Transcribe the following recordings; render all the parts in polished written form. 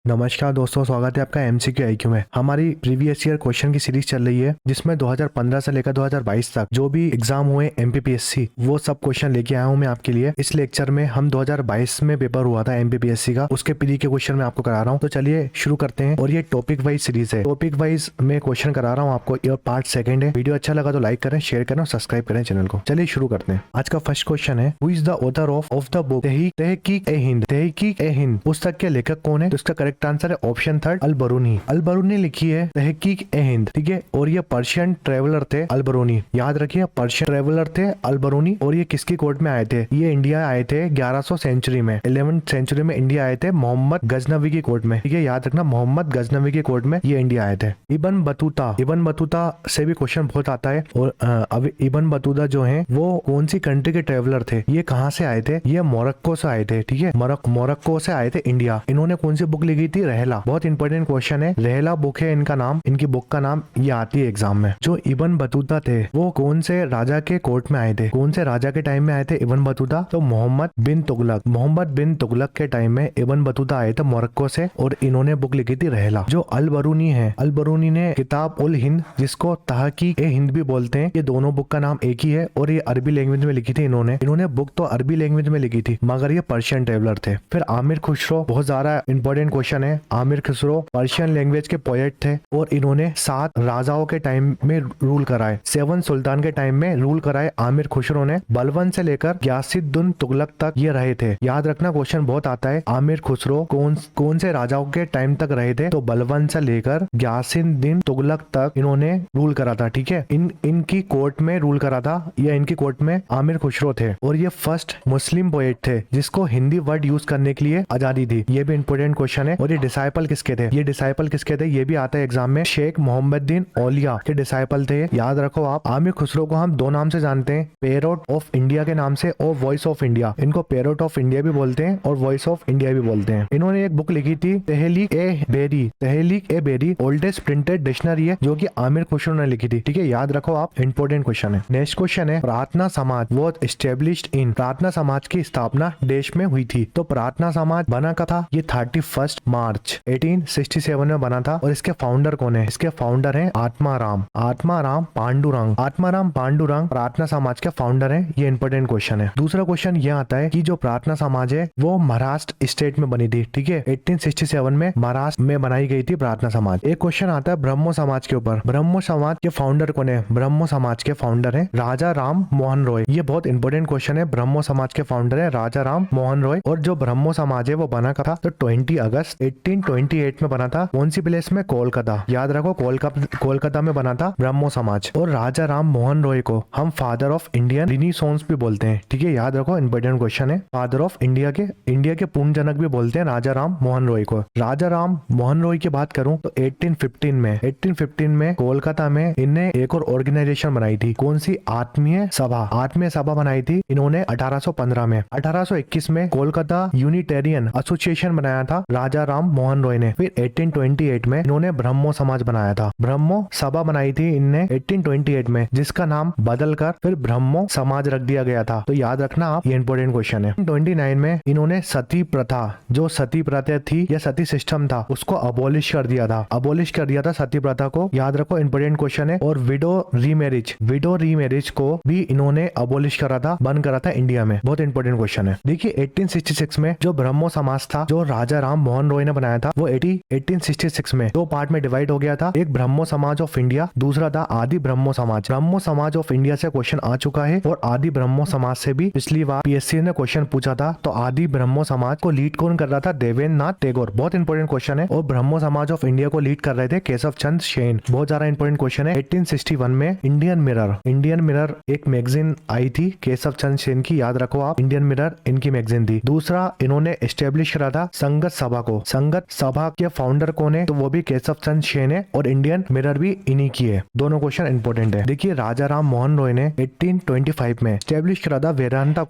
नमस्कार दोस्तों, स्वागत है आपका एमसीक्यू आईक्यू में। हमारी प्रीवियस ईयर क्वेश्चन की सीरीज चल रही है जिसमें 2015 से लेकर 2022 तक जो भी एग्जाम हुए एमपीपीएससी वो सब क्वेश्चन लेके आया हूं मैं आपके लिए। इस लेक्चर में हम 2022 में पेपर हुआ था एमपीपीएससी का, उसके प्री के क्वेश्चन मैं आपको करा रहा हूँ। तो चलिए शुरू करते हैं। और ये टॉपिक वाइज सीरीज है, टॉपिक वाइज में क्वेश्चन करा रहा हूँ आपको। ये पार्ट सेकंड है। वीडियो अच्छा लगा तो लाइक करें, शेयर करें और सब्सक्राइब करें चैनल को। चलिए शुरू करते हैं। आज का फर्स्ट क्वेश्चन है, who is the author of the book Tahqiq-e-Hind. पुस्तक के लेखक कौन है? तो इसका करेक्ट आंसर है ऑप्शन थर्ड, अल बरूनी। अल बरूनी लिखी है तहकीक-ए-हिंद, ठीक है। और ये पर्शियन ट्रेवलर थे अल बरूनी, याद रखिए पर्शियन ट्रेवलर थे अल बरूनी। और ये किसकी कोर्ट में आए थे? ये इंडिया आए थे 1100 सेंचुरी में, 11th सेंचुरी में इंडिया आए थे मोहम्मद गजनवी की कोर्ट में, ठीक है। याद रखना मोहम्मद गजनवी की कोर्ट में ये इंडिया आए थे। इब्न बतूता से भी क्वेश्चन बहुत आता है। और अब इब्न बतूता जो है वो कौन सी कंट्री के ट्रेवलर थे? ये कहाँ से आए थे? ये मोरक्को से आए थे, ठीक है। मोरक्को से आए थे इंडिया। इन्होंने कौन सी बुक लिखी थी? रहला। बहुत इंपॉर्टेंट क्वेश्चन है। रहला बुक है इनका नाम, इनकी बुक का नाम ये आती है एग्जाम में। जो इब्न बतूता थे वो कौन से राजा के कोर्ट में आए थे? कौन से राजा के टाइम में आए थे इब्न बतूता? तो मोहम्मद बिन तुगलक के टाइम में इब्न बतूता आए थे मोरक्को से और इन्होंने बुक लिखी थी रहला। जो अल बरूनी है, अल बरूनी ने किताब उल हिंद, जिसको तहकीक-ए-हिंद भी बोलते हैं, ये दोनों बुक का नाम एक ही है। और ये अरबी लैंग्वेज में लिखी थी इन्होंने बुक तो अरबी लैंग्वेज में लिखी थी, मगर ये पर्शियन ट्रेवलर थे। फिर आमिर खुसरो, बहुत ज्यादा इंपॉर्टेंट क्वेश्चन है। आमिर खुसरो पर्शियन लैंग्वेज के पोएट थे और इन्होंने 7 राजाओं के टाइम में रूल कराए, 7 सुल्तान के टाइम में रूल कराए आमिर खुसरो ने। बलबन से लेकर ग्यासुद्दीन तुगलक तक ये रहे थे। याद रखना क्वेश्चन बहुत आता है। आमिर खुसरो कौन से राजाओं के टाइम तक रहे थे? तो बलबन से लेकर ग्यासुद्दीन तुगलक तक इन्होंने रूल करा था, ठीक है। इनकी कोर्ट में रूल करा था, या इनकी कोर्ट में आमिर खुसरो थे। और ये फर्स्ट मुस्लिम पोएट थे जिसको हिंदी वर्ड यूज करने के लिए आजादी थी। ये भी इंपोर्टेंट क्वेश्चन है। और ये डिसाइपल किसके थे? ये भी आता है एग्जाम में। शेख मोहम्मदीन औलिया के डिसाइपल थे। याद रखो आप, आमिर खुसरो को हम 2 नाम से जानते हैं, पेरोट ऑफ इंडिया के नाम से और वॉइस ऑफ इंडिया। इनको पेरोट ऑफ इंडिया भी बोलते हैं और वॉइस ऑफ इंडिया भी बोलते हैं। इन्होंने एक बुक लिखी थी तहलीक-ए-बेरी, ओल्डेस्ट प्रिंटेड डिक्शनरी है जो कि आमिर खुसरो ने लिखी थी, ठीक है। याद रखो आप, इंपॉर्टेंट क्वेश्चन है। नेक्स्ट क्वेश्चन है, प्रार्थना समाज वॉज एस्टेब्लिश्ड इन। प्रार्थना समाज की स्थापना देश में हुई थी। तो प्रार्थना समाज बना का था ये 31 मार्च 1867 में बना था। और इसके फाउंडर कौन है? इसके फाउंडर हैं आत्माराम पांडुरंग प्रार्थना समाज के फाउंडर हैं। ये इंपॉर्टेंट क्वेश्चन है। दूसरा क्वेश्चन ये आता है कि जो प्रार्थना समाज है वो महाराष्ट्र स्टेट में बनी थी, ठीक है। 1867 में महाराष्ट्र में बनाई गई थी प्रार्थना समाज। एक क्वेश्चन आता है ब्रह्मो समाज के ऊपर। ब्रह्मो समाज के फाउंडर कौन है? ब्रह्मो समाज के फाउंडर है राजा राम मोहन रॉय। ये बहुत इंपॉर्टेंट क्वेश्चन है। ब्रह्मो समाज के फाउंडर है राजा राम मोहन रॉय। और जो ब्रह्मो समाज है वो बना था तो 20 अगस्त 1828 में बना था। कौन सी प्लेस में? कोलकाता। याद रखो, कोलकाता में बना था ब्रह्मो समाज। और राजा राम मोहन रॉय को हम फादर ऑफ इंडियन रिनेसांस भी बोलते हैं, ठीक है। याद रखो, इंपॉर्टेंट क्वेश्चन है। फादर ऑफ इंडिया के पूर्ण जनक भी बोलते हैं राजा राम मोहन रॉय को। राजा राम मोहन रॉय की बात करूं तो 1815 में कोलकाता में इनने एक और ऑर्गेनाइजेशन बनाई थी। कौन सी? आत्मीय सभा बनाई थी इन्होंने 1815 में। 1821 में कोलकाता यूनिटेरियन एसोसिएशन बनाया था राजा राम मोहन रॉय ने। फिर 1828 में इन्होंने ब्रह्मो समाज बनाया था। ब्रह्मो सभा बनाई थी इनने 1828 में, जिसका नाम बदलकर फिर ब्रह्मो समाज रख दिया गया था। तो याद रखना आप, ये इंपॉर्टेंट क्वेश्चन है। 29 में इन्होंने सती प्रथा, जो सती प्रथा थी या सती सिस्टम था, उसको अबॉलिश कर दिया था सती प्रथा को। याद रखो, इंपॉर्टेंट क्वेश्चन है। और विडो रीमैरिज को भी इन्होंने अबॉलिश करा था, बंद करा था इंडिया में। बहुत इंपॉर्टेंट क्वेश्चन है। देखिए 1866 में जो ब्रह्मो समाज था जो राजा राम मोहन रॉय ने बनाया था वो 1866 में 2 पार्ट में डिवाइड हो गया था। एक ब्रह्मो समाज ऑफ इंडिया, दूसरा था आदि ब्रह्मो समाज। ब्रह्मो समाज ऑफ इंडिया से क्वेश्चन आ चुका है और आदि ब्रह्मो समाज से भी पिछली बार पीएससी ने क्वेश्चन पूछा था। तो आदि ब्रह्मो समाज को लीड कौन कर रहा था? देवेंद्र नाथ टैगोर। बहुत इंपॉर्टेंट क्वेश्चन है। और ब्रह्मो समाज ऑफ इंडिया को लीड कर रहे थे केशव चंद्र सेन। बहुत ज्यादा इंपॉर्टेंट क्वेश्चन है। 1861 में इंडियन मिरर एक मैगजीन आई थी केशव चंद्र सेन की। याद रखो आप, इंडियन मिरर इनकी मैगजीन थी। दूसरा, इन्होंने एस्टेब्लिश करा था संगत सभा को। संगत सभा के फाउंडर कौन है? तो वो भी केशव चंद्र सेन है और इंडियन मिरर भी इन्हीं की है। दोनों क्वेश्चन इंपॉर्टेंट है। देखिए राजा राम मोहन रॉय ने 1825 में एस्टेब्लिश करा था वेदांता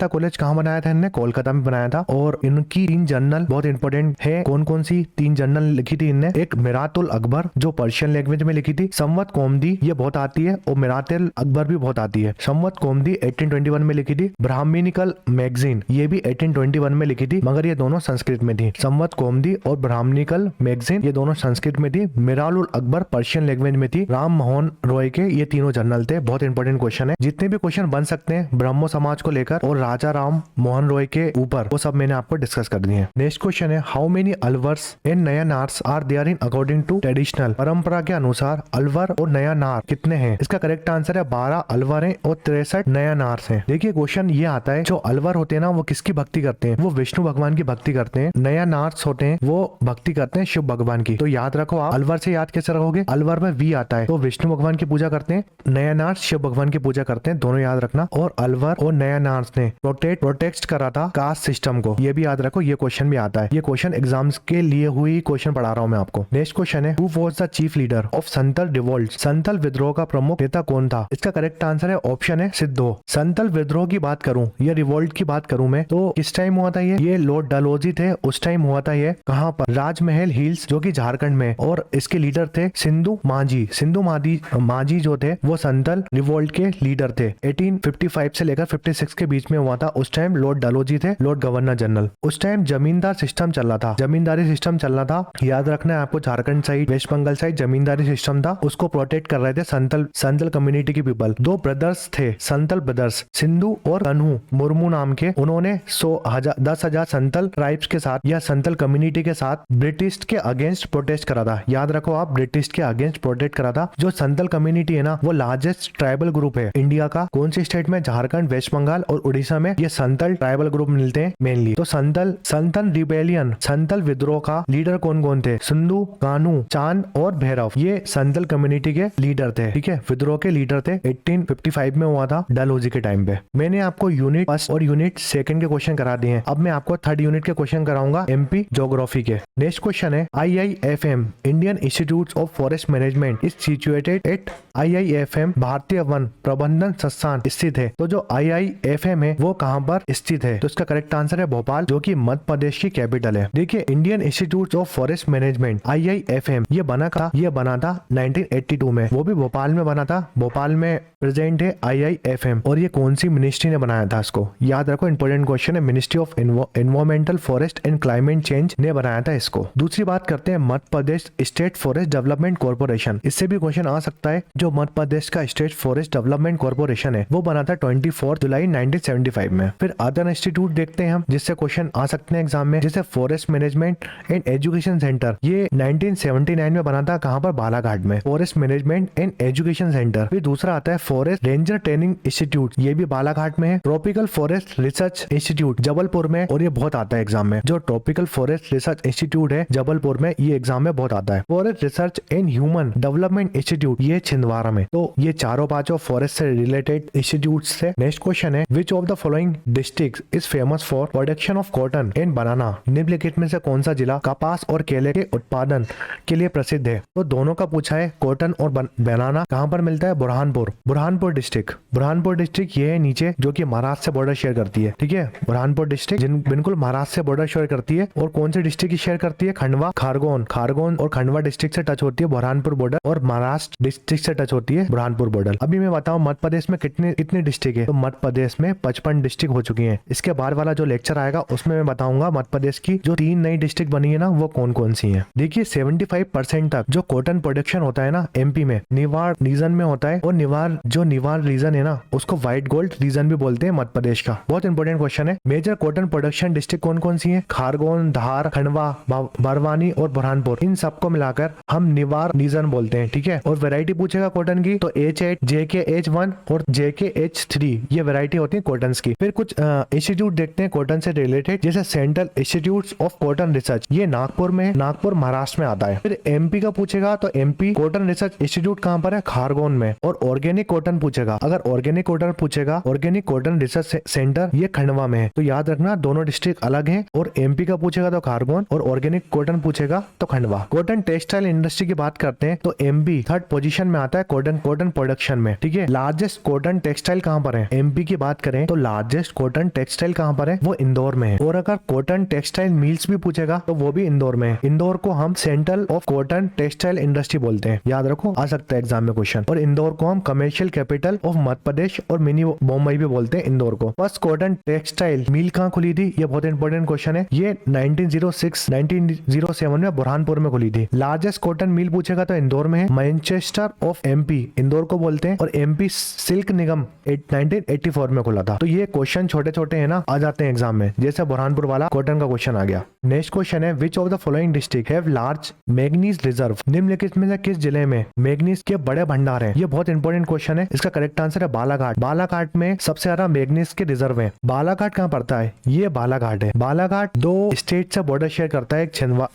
कॉलेज कहाँ बनाया था इनने? कोलकाता में बनाया था। और इनकी 3 जर्नल बहुत इंपॉर्टेंट है। कौन सी 3 जर्नल लिखी थी इनने? एक मिरातुल अकबर जो पर्शियन लैंग्वेज में लिखी थी। संवत कोमदी ये बहुत आती है और मिरातुल अकबर भी बहुत आती है। संवत कोमदी 1821 में लिखी थी। ब्राह्मणिकल मैगजीन ये भी 1821 में लिखी थी, मगर ये दोनों संस्कृत में थी। संवत कौमुदी और ब्राह्मणिकल मैगजीन ये दोनों संस्कृत में थी। मिराल उल अकबर पर्शियन लैंग्वेज में थी। राम मोहन रॉय के ये तीनों जनरल थे। बहुत इंपॉर्टेंट क्वेश्चन है। जितने भी क्वेश्चन बन सकते हैं ब्रह्मो समाज को लेकर और राजा राम मोहन रॉय के ऊपर, वो सब मैंने आपको डिस्कस कर दिए हैं। नेक्स्ट क्वेश्चन है, how many Alvars and Nayanars are there in according to traditional. परंपरा के अनुसार अलवर और नया नार कितने हैं? इसका करेक्ट आंसर है 12 अलवर हैं और 63 नया नार्स हैं। देखिए क्वेश्चन ये आता है, जो अलवर होते हैं ना वो किसकी भक्ति करते हैं? वो विष्णु भगवान की भक्ति करते हैं। नया नार्स होते हैं वो भक्ति करते हैं शिव भगवान की। तो याद रखो, आप अलवर से याद कैसे रखोगे? अलवर में वी आता है तो विष्णु भगवान की पूजा करते हैं, नया नार्स शिव भगवान की पूजा करते हैं, दोनों याद रखना। और अलवर और नया नार्स ने प्रोटेक्ट करा था कास्ट सिस्टम को, ये भी याद रखो। ये क्वेश्चन भी आता है, ये क्वेश्चन एग्जाम्स के लिए हुई क्वेश्चन पढ़ा रहा हूँ मैं आपको। नेक्स्ट क्वेश्चन है, who was the chief leader of Santhal revolt. Santhal विद्रोह का प्रमुख नेता कौन था? इसका करेक्ट आंसर है ऑप्शन है सिद्धो। संथल विद्रोह की बात करूं या रिवोल्ट की बात करूं मैं, तो किस टाइम हुआ था ये लॉर्ड डलहौजी थे उस टाइम हुआ था ये। कहां पर? राजमहल हिल्स जो कि झारखंड में। और इसके लीडर थे सिंधु माझी। सिंधु माझी जो थे वो संथल रिवोल्ट के लीडर थे। 1855 से लेकर 56 के बीच में हुआ था। उस टाइम लॉर्ड डलहौजी थे लॉर्ड गवर्नर जनरल। उस टाइम जमींदार सिस्टम चल रहा था, जमींदारी सिस्टम चल रहा था। याद रखना है आपको, Jharkhand side West Bengal side zamindari system था, उसको प्रोटेक्ट कर रहे थे संथल कम्युनिटी के पीपल। दो ब्रदर्स थे संथल ब्रदर्स, सिंधु और कन्हू मुर्मू नाम के। उन्होंने 10,000 संथल ट्राइब्स के साथ या संथल कम्युनिटी के साथ ब्रिटिश के अगेंस्ट प्रोटेस्ट करा था। याद रखो आप, ब्रिटिश के अगेंस्ट प्रोटेस्ट करा था। जो संथल कम्युनिटी है ना वो लार्जेस्ट ट्राइबल ग्रुप है इंडिया का। कौन सी स्टेट में? झारखंड, वेस्ट बंगाल और उड़ीसा में ये संथल ट्राइबल ग्रुप मिलते हैं मेनली। तो संथल रिबेलियन, संथल विद्रोह का लीडर कौन कौन थे? सिंधु, कान्हू, चांद और भैरव, ये संथल कम्युनिटी के लीडर थे। ठीक है, विद्रोह के लीडर थे। 1855 में हुआ था डलहौजी के टाइम पे। मैंने आपको यूनिट फर्स्ट और यूनिट सेकंड के क्वेश्चन करा दिए हैं। अब मैं आपको थर्ड यूनिट के क्वेश्चन कराऊंगा एमपी ज्योग्राफी के। नेक्स्ट क्वेश्चन है, IIFM Indian institute of forest management is situated at. IIFM भारतीय वन प्रबंधन संस्थान स्थित है। तो जो IIFM है वो कहां पर स्थित है? तो इसका करेक्ट आंसर है भोपाल, जो कि मध्य प्रदेश की कैपिटल है। देखिए, Indian institute of forest management IIFM ये बना था 1982 में, वो भी भोपाल में बना था। भोपाल में प्रेजेंट है IIFM। और ये कौन सी मिनिस्ट्री ने बनाया था इसको? याद रखो, इंपॉर्टेंट क्वेश्चन है। Ministry of environmental forest and climate change ने बनाया था इसको। दूसरी बात करते हैं Madhya Pradesh state forest development corporation. इससे भी क्वेश्चन आ सकता है। जो मध्य प्रदेश का स्टेट फॉरेस्ट डेवलपमेंट कॉर्पोरेशन है वो बना था 24 जुलाई 1975 में। फिर अदर इंस्टीट्यूट देखते हैं हम जिससे क्वेश्चन आ सकते हैं एग्जाम में, जैसे forest management and education centre, ये 1979 में बना था। कहां पर? बालाघाट में, forest management and education centre. फिर दूसरा आता है फॉरेस्ट रेंजर ट्रेनिंग इंस्टीट्यूट, ये भी बालाघाट में है। Tropical forest research institute Jabalpur में, और ये बहुत आता है एग्जाम में। जो ट्रॉपिकल फॉरेस्ट रिसर्च इंस्टीट्यूट है जबलपुर में, ये एग्जाम में बहुत आता है। Forest research and human development institute, ये छिंदवाड़ा में। तो ये चारों पांचों फॉरेस्ट से रिलेटेड इंस्टीट्यूट्स थे। नेक्स्ट क्वेश्चन है, which of the following district is famous for production of cotton and banana. निम्नलिखित में से कौन सा जिला कपास और केले के उत्पादन के लिए प्रसिद्ध है? तो दोनों का पूछा है। कॉटन और बनाना कहां पर मिलता है? बुरहानपुर डिस्ट्रिक्ट। बुरहानपुर डिस्ट्रिक्ट ये है नीचे, जो कि महाराष्ट्र से बॉर्डर शेयर करती है। ठीक है, बुरहानपुर डिस्ट्रिक्ट बिल्कुल महाराष्ट्र से बॉर्डर शेयर करती है। और कौन से डिस्ट्रिक्ट की शेयर करती है? खंडवा, खारगोन और खंडवा डिस्ट्रिक्ट से टच होती है बुरहानपुर बॉर्डर, और महाराष्ट्र डिस्ट्रिक्ट से टच होती है बुरहानपुर बॉर्डर। अभी मैं बताऊं मध्य प्रदेश में कितने डिस्ट्रिक्ट है? तो मध्य प्रदेश में 55 डिस्ट्रिक्ट हो चुकी है। इसके बाद वाला जो लेक्चर आएगा उसमें मैं बताऊंगा मध्य प्रदेश की जो 3 नई डिस्ट्रिक्ट बनी है ना वो कौन कौन सी है। देखिए 75% तक जो कॉटन प्रोडक्शन होता है ना एमपी में, निवाड़ रीजन में होता है। और निवाड़ रीजन है ना उसको व्हाइट गोल्ड रीजन भी बोलते हैं मध्य प्रदेश का। बहुत इंपॉर्टेंट क्वेश्चन है। मेजर कॉटन प्रोडक्शन डिस्ट्रिक्ट कौन कौन सी है? खारगोन, धार, खंडवा, बरवानी और बुरहानपुर, इन सबको मिलाकर हम निवाड़ रीजन बोलते हैं। ठीक है, और वैरायटी पूछेगा कॉटन की तो H8, JKH1 और JKH3 ये वैरायटी होती है कॉटन की। फिर कुछ इंस्टीट्यूट देखते हैं कॉटन से रिलेटेड, जैसे central institute of cotton research, ये नागपुर में है, नागपुर महाराष्ट्र में आता है। फिर एमपी का पूछेगा तो एमपी कॉटन रिसर्च इंस्टीट्यूट कहां पर है? खारगोन में। और ऑर्गेनिक कॉटन पूछेगा, अगर ऑर्गेनिक कॉटन पूछेगा, ऑर्गेनिक कॉटन रिसर्च सेंटर ये खंडवा में है। तो याद रखना दोनों डिस्ट्रिक्ट अलग है। और एमपी का पूछेगा तो खारगोन, और ऑर्गेनिक कॉटन पूछेगा तो खंडवा। कॉटन टेक्सटाइल इंडस्ट्री की बात करते हैं तो एमपी 3rd पोजीशन में आता है कॉटन प्रोडक्शन में। ठीक है, लार्जेस्ट कॉटन टेक्सटाइल कहां पर है? एमपी की बात करें तो लार्जेस्ट कॉटन टेक्सटाइल कहां पर है? वो इंदौर में है। और अगर कॉटन टेक्सटाइल मिल्स भी पूछेगा तो वो भी इंदौर में है। इंदौर को हम central of cotton textile industry बोलते हैं, याद रखो, आ सकता है एग्जाम में क्वेश्चन। और इंदौर को हम कमर्शियल कैपिटल ऑफ मध्य प्रदेश और मिनी मुंबई भी बोलते हैं इंदौर को। फर्स्ट कॉटन टेक्सटाइल मिल कहां खुली थी? ये बहुत इंपॉर्टेंट क्वेश्चन है। ये 1907 में बुरहानपुर में खुली थी। लार्जेस्ट कॉटन मिल पूछेगा तो इंदौर में है। मैनचेस्टर ऑफ एमपी इंदौर को बोलते हैं, और एमपी सिल्क निगम 1984 में खुला था। तो ये क्वेश्चन छोटे छोटे है ना, आ जाते हैं एग्जाम में, जैसे बुरहानपुर वाला कॉटन का क्वेश्चन आ गया। नेक्स्ट क्वेश्चन है which of the following district have large manganese reserve, निम्नलिखित में से किस जिले में मैग्नीज के बड़े भंडार हैं। ये बहुत इंपॉर्टेंट क्वेश्चन है। इसका करेक्ट आंसर है बालाघाट। बालाघाट में सबसे ज्यादा मैग्नीज के रिजर्व है। बालाघाट कहाँ पड़ता है? ये बालाघाट है। बालाघाट दो स्टेट से बॉर्डर शेयर करता है, एक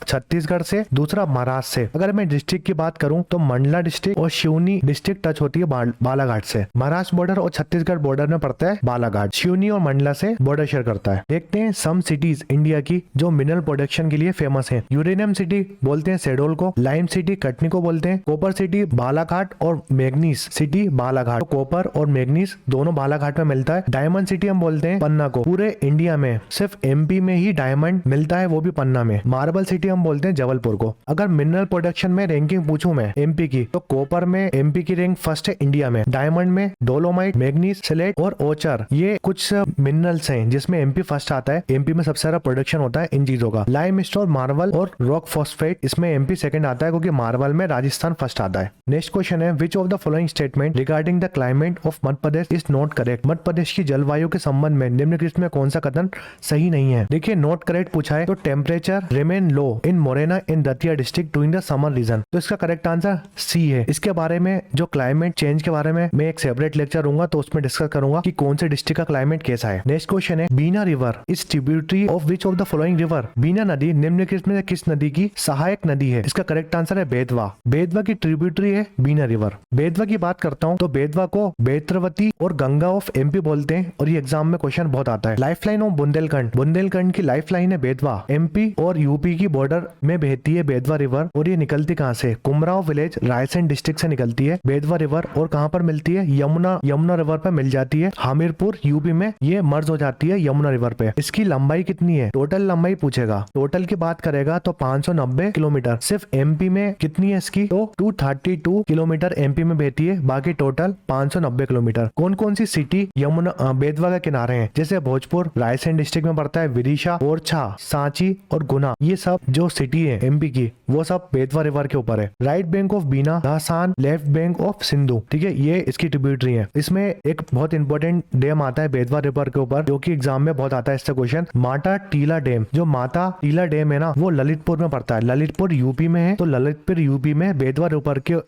छत्तीसगढ़ से, दूसरा महाराष्ट्र से। अगर मैं डिस्ट्रिक्ट की बात करूं तो मंडला डिस्ट्रिक्ट और सिवनी डिस्ट्रिक्ट टच होती है बालाघाट से। महाराष्ट्र बॉर्डर और छत्तीसगढ़ बॉर्डर में पड़ता है बालाघाट। सिवनी और मंडला से बॉर्डर शेयर करता है। देखते हैं सम सिटीज इंडिया की जो मिनरल प्रोडक्शन के लिए फेमस है। यूरेनियम सिटी बोलते हैं शहडोल को, लाइम सिटी कटनी को बोलते हैं, कॉपर सिटी बालाघाट और मैग्नीज सिटी बालाघाट। तो कॉपर और मैग्नीज दोनों बालाघाट में मिलता है। डायमंड सिटी हम बोलते हैं पन्ना को। पूरे इंडिया में सिर्फ एमपी में ही डायमंड मिलता है, वो भी पन्ना में। मार्बल सिटी हम बोलते हैं जबलपुर को। अगर मिनरल प्रोडक्शन में रैंकिंग पूछूं मैं एमपी की, तो कॉपर में एमपी की रैंक फर्स्ट है इंडिया में। डायमंड में डोलोमाइट, मैग्नीज, सिलेट और ओचर, ये कुछ मिनरल्स हैं जिसमें एमपी फर्स्ट आता है। एमपी में सबसे ज्यादा प्रोडक्शन होता है इन चीजों का। लाइम स्टोन, मार्बल और रॉक फॉस्फेट, इसमें एमपी सेकंड आता है क्योंकि मार्बल में राजस्थान फर्स्ट आता है। नेक्स्ट क्वेश्चन है which of the following statement regarding the climate of Madhya Pradesh is not correct. Madhya Pradesh की जलवायु के संबंध में निम्नलिखित में कौन सा कथन सही नहीं है। देखिए नॉट करेक्ट पूछा है तो temperature remain low in Morena in Datia district during the summer region, तो इसका करेक्ट आंसर सी है। इसके बारे में जो क्लाइमेट चेंज के बारे में मैं एक सेपरेट लेक्चर दूंगा तो उसमें डिस्कस करूंगा कि कौन से डिस्ट्रिक्ट का क्लाइमेट कैसा है। नेक्स्ट क्वेश्चन है Bina river is tributary of which of the following river. Bina नदी निम्नलिखित में किस नदी की सहायक नदी है। इसका करेक्ट आंसर है बेतवा। बेतवा की ट्रिब्यूटरी है बीना रिवर। बेतवा की बात करता हूँ तो बेतवा को बेत्रवती और गंगा ऑफ एमपी बोलते हैं, और ये एग्जाम में क्वेश्चन बहुत आता है। लाइफलाइन ऑफ बुंदेलखंड, बुंदेलखंड की लाइफलाइन है बेतवा। एमपी और यूपी की बॉर्डर में बहती है बेतवा रिवर, और ये निकलती कहाँ से? कुमराव विलेज रायसेन डिस्ट्रिक्ट से निकलती है बेतवा रिवर। और कहाँ पर मिलती है? यमुना रिवर पर मिल जाती है। हमीरपुर यूपी में ये मर्ज हो जाती है यमुना रिवर पे। इसकी लंबाई कितनी है? टोटल लंबाई पूछेगा। टोटल की बात करेगा तो 590 किलोमीटर। सिर्फ एमपी में कितनी है इसकी? तो 232 किलोमीटर एमपी में बहती है, बाकी टोटल 590 किलोमीटर। कौन कौन सी सिटी यमुना बेतवा के किनारे हैं? जैसे भोजपुर रायसेन डिस्ट्रिक्ट में पड़ता है, विदिशा, ओरछा, सांची और गुना, ये सब जो सिटी है एमपी की वो सब बेतवा रिवर के ऊपर है। Right bank of Bina, Dhasan, left bank of Sindhu, ठीक है, ये इसकी ट्रिब्यूटरी है। इसमें एक बहुत इंपॉर्टेंट डैम आता है बेतवा रिवर के ऊपर जो कि एग्जाम में बहुत आता है इससे क्वेश्चन, माता टीला डैम। जो माता टीला डैम है ना वो ललितपुर में पड़ता है। ललितपुर यूपी में है, तो ललितपुर यूपी में बेतवा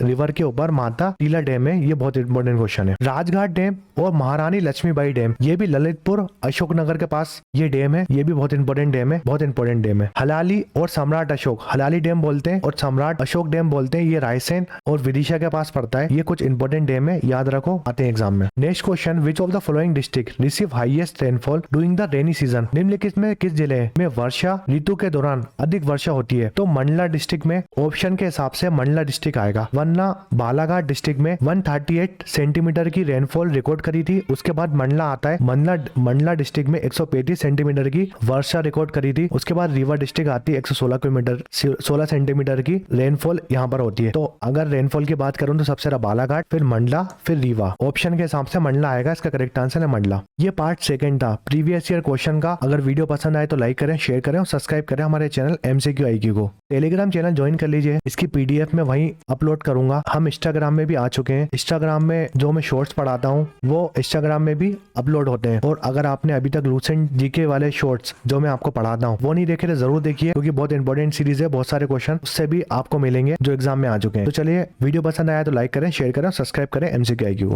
रिवर के ऊपर माता टीला डैम है। ये बहुत इंपॉर्टेंट क्वेश्चन है। राजघाट डैम और महारानी लक्ष्मीबाई डैम, ये भी ललितपुर अशोकनगर के पास ये डैम है। ये भी बहुत इंपॉर्टेंट डैम है, बहुत इंपॉर्टेंट डैम है। हलाली और सम्राट अशोक, हलाली डैम बोलते हैं और सम्राट अशोक डैम बोलते हैं, ये रायसेन और विदिशा के पास पड़ता है। ये कुछ इंपॉर्टेंट डैम है, याद रखो, आते हैं एग्जाम में। Next question, which of the following district receive highest rainfall during the rainy season. निम्नलिखित में किस जिले में वर्षा ऋतु के दौरान अधिक वर्षा होती है? तो मंडला डिस्ट्रिक्ट में, ऑप्शन के हिसाब से मंडला डिस्ट्रिक्ट आएगा। वरना बालाघाट डिस्ट्रिक्ट में 138 सेंटीमीटर की रेनफॉल रिकॉर्ड करी थी। उसके बाद मंडला आता है। मंडला डिस्ट्रिक्ट में 135 सेंटीमीटर की वर्षा रिकॉर्ड करी थी। उसके बाद रीवा डिस्ट्रिक्ट आती है, 116 सेंटीमीटर की रेनफॉल यहाँ पर होती है। तो अगर रेनफॉल की बात करूँ तो सबसे ज्यादा बालाघाट, फिर मंडला, फिर रीवा। ऑप्शन के हिसाब से मंडला आएगा, इसका करेक्ट आंसर है मंडला। ये पार्ट सेकंड था प्रीवियस ईयर क्वेश्चन का। अगर वीडियो पसंद आए तो लाइक करें, शेयर करें और सब्सक्राइब करें हमारे चैनल MCQ IQ को। टेलीग्राम चैनल ज्वाइन कर लीजिए, इसकी PDF में वहीं अपलोड करूंगा। हम इंस्टाग्राम में भी आ चुके हैं। इंस्टाग्राम में जो मैं शॉर्ट्स पढ़ाता हूँ वो इंस्टाग्राम में भी अपलोड होते हैं। और अगर आपने अभी तक लूसेंट जीके वाले शॉर्ट्स जो मैं आपको पढ़ाता हूँ वो नहीं देखे तो जरूर देखिए, क्योंकि बहुत इंपॉर्टेंट सीरीज है, बहुत सारे क्वेश्चन उससे भी आपको मिलेंगे जो एग्जाम में आ चुके हैं। तो चलिए, वीडियो पसंद आया तो लाइक करें, शेयर करें, सब्सक्राइब करें MCQ IQ को।